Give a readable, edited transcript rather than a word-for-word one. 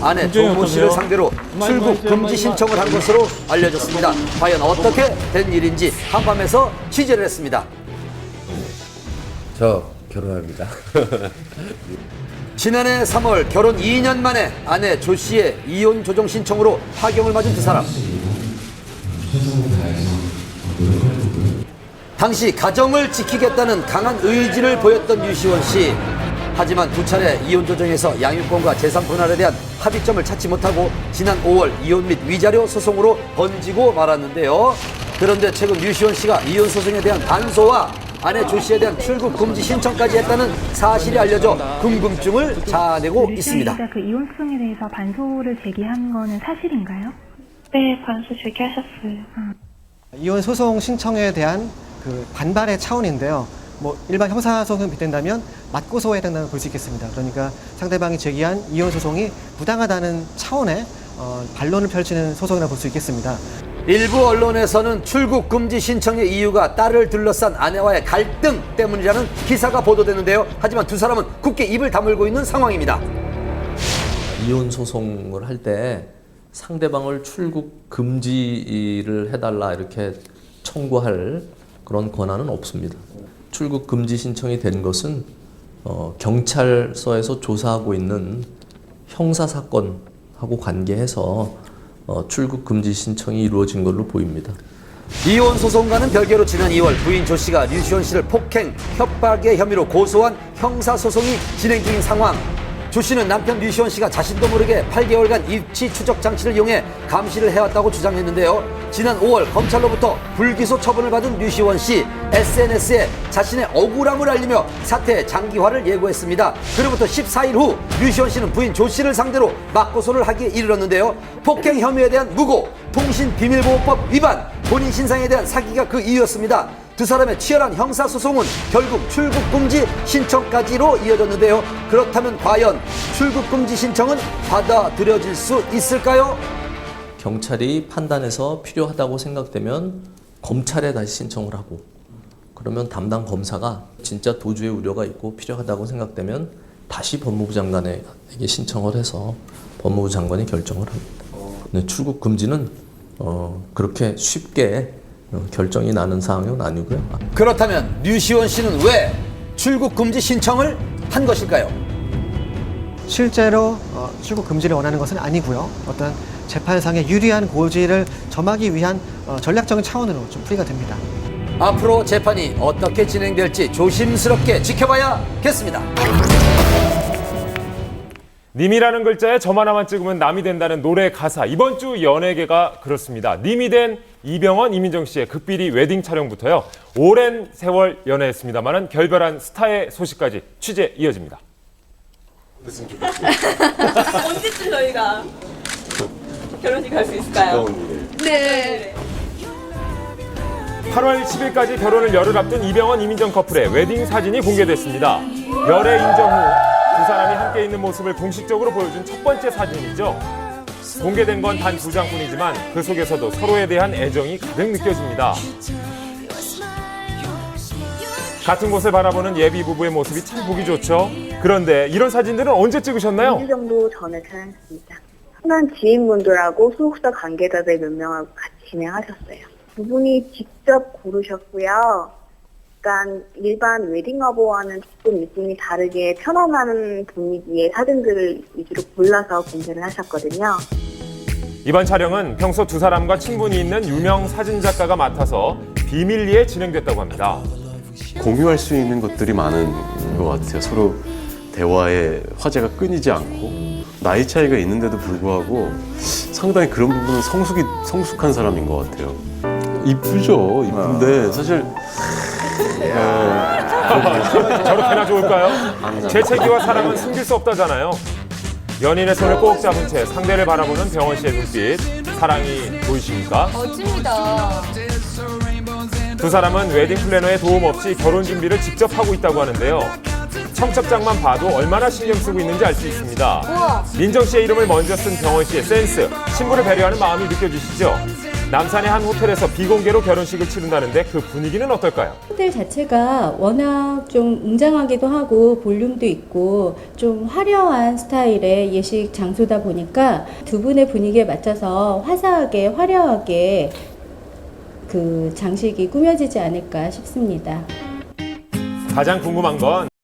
아내 조모 씨를 상대로 출국 금지 신청을 한 것으로 알려졌습니다. 과연 어떻게 된 일인지 한밤에서 취재를 했습니다. 저 결혼합니다. 지난해 3월 결혼 2년 만에 아내 조 씨의 이혼 조정 신청으로 파경을 맞은 두 사람. 당시 가정을 지키겠다는 강한 의지를 보였던 유시원 씨. 하지만 두 차례 이혼 조정에서 양육권과 재산 분할에 대한 합의점을 찾지 못하고 지난 5월 이혼 및 위자료 소송으로 번지고 말았는데요. 그런데 최근 유시원 씨가 이혼 소송에 대한 반소와 아내 조 씨에 대한 출국 금지 신청까지 했다는 사실이 알려져 궁금증을 자아내고 있습니다. 그 이혼 소송에 대해서 반소를 제기한 거는 사실인가요? 네, 반소 제기하셨어요. 이혼 소송 신청에 대한 그 반발의 차원인데요. 일반 형사소송에 빗댄다면 맞고소해야 된다고 볼 수 있겠습니다. 그러니까 상대방이 제기한 이혼 소송이 부당하다는 차원의 반론을 펼치는 소송이라고 볼 수 있겠습니다. 일부 언론에서는 출국 금지 신청의 이유가 딸을 둘러싼 아내와의 갈등 때문이라는 기사가 보도되는데요. 하지만 두 사람은 굳게 입을 다물고 있는 상황입니다. 이혼 소송을 할 때 상대방을 출국 금지를 해달라 이렇게 청구할 그런 권한은 없습니다. 출국 금지 신청이 된 것은 경찰서에서 조사하고 있는 형사 사건하고 관계해서 출국 금지 신청이 이루어진 걸로 보입니다. 이혼 소송과는 별개로 지난 2월 부인 조 씨가 류시원 씨를 폭행, 협박의 혐의로 고소한 형사 소송이 진행 중인 상황. 조 씨는 남편 류시원 씨가 자신도 모르게 8개월간 입치 추적 장치를 이용해 감시를 해왔다고 주장했는데요. 지난 5월 검찰로부터 불기소 처분을 받은 류시원 씨, SNS에 자신의 억울함을 알리며 사태의 장기화를 예고했습니다. 그로부터 14일 후 류시원 씨는 부인 조 씨를 상대로 맞고소를 하기에 이르렀는데요. 폭행 혐의에 대한 무고, 통신비밀보호법 위반, 본인 신상에 대한 사기가 그 이유였습니다. 두 사람의 치열한 형사소송은 결국 출국금지 신청까지로 이어졌는데요. 그렇다면 과연 출국금지 신청은 받아들여질 수 있을까요? 경찰이 판단해서 필요하다고 생각되면 검찰에 다시 신청을 하고, 그러면 담당 검사가 진짜 도주의 우려가 있고 필요하다고 생각되면 다시 법무부 장관에게 신청을 해서 법무부 장관이 결정을 합니다. 근데 출국 금지는 그렇게 쉽게 결정이 나는 사항은 아니고요. 그렇다면 류시원 씨는 왜 출국 금지 신청을 한 것일까요? 실제로 출국 금지를 원하는 것은 아니고요. 어떤 재판상의 유리한 고지를 점하기 위한 전략적인 차원으로 좀 풀이가 됩니다. 앞으로 재판이 어떻게 진행될지 조심스럽게 지켜봐야겠습니다. 님이라는 글자에 점 하나만 찍으면 남이 된다는 노래 가사. 이번 주 연예계가 그렇습니다. 님이 된 이병헌, 이민정 씨의 극비리 웨딩 촬영부터요. 오랜 세월 연애했습니다마는 결별한 스타의 소식까지 취재 이어집니다. 언제쯤 저희가 결혼식 갈 수 있을까요? 네. 8월 10일까지 결혼을 열흘 앞둔 이병헌, 이민정 커플의 웨딩 사진이 공개됐습니다. 열애 인정 후 두 사람이 함께 있는 모습을 공식적으로 보여준 첫 번째 사진이죠. 공개된 건 단 2장뿐이지만 그 속에서도 서로에 대한 애정이 가득 느껴집니다. 같은 곳을 바라보는 예비 부부의 모습이 참 보기 좋죠. 그런데 이런 사진들은 언제 찍으셨나요? 2주 정도 전에 촬영했습니다. 친한 지인분들하고 소속사 관계자들 몇 명하고 같이 진행하셨어요. 두 분이 직접 고르셨고요. 약간 일반 웨딩화보와는 조금 느낌이 다르게 편안한 분위기의 사진들을 위주로 골라서 공개를 하셨거든요. 이번 촬영은 평소 두 사람과 친분이 있는 유명 사진작가가 맡아서 비밀리에 진행됐다고 합니다. 공유할 수 있는 것들이 많은 것 같아요. 서로 대화에 화제가 끊이지 않고 나이 차이가 있는데도 불구하고 상당히 그런 부분은 성숙한 사람인 것 같아요. 이쁘죠. 이쁜데 사실 저렇게나 좋을까요? 재채기와 사랑은 숨길 수 없다잖아요. 연인의 손을 꼭 잡은 채 상대를 바라보는 병헌 씨의 눈빛, 사랑이 보이십니까? 멋집니다. 두 사람은 웨딩 플래너의 도움 없이 결혼 준비를 직접 하고 있다고 하는데요. 청첩장만 봐도 얼마나 신경 쓰고 있는지 알 수 있습니다. 우와. 민정 씨의 이름을 먼저 쓴 병헌 씨의 센스, 신부를 배려하는 마음이 느껴지시죠? 남산의 한 호텔에서 비공개로 결혼식을 치른다는데 그 분위기는 어떨까요? 호텔 자체가 워낙 좀 웅장하기도 하고 볼륨도 있고 좀 화려한 스타일의 예식 장소다 보니까 두 분의 분위기에 맞춰서 화사하게 화려하게 그 장식이 꾸며지지 않을까 싶습니다. 가장 궁금한 건